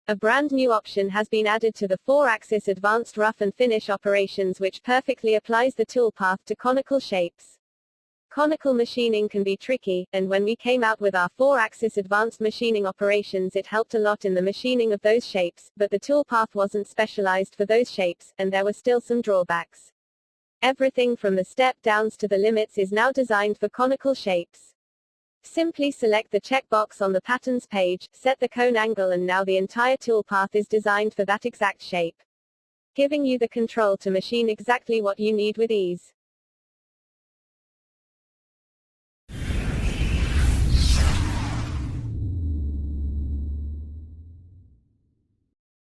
A brand new option has been added to the 4-axis advanced rough and finish operations, which perfectly applies the toolpath to conical shapes. Conical machining can be tricky, and when we came out with our 4-axis advanced machining operations, it helped a lot in the machining of those shapes, but the toolpath wasn't specialized for those shapes, and there were still some drawbacks. Everything from the step-downs to the limits is now designed for conical shapes. Simply select the checkbox on the patterns page, set the cone angle, and now the entire toolpath is designed for that exact shape, giving you the control to machine exactly what you need with ease.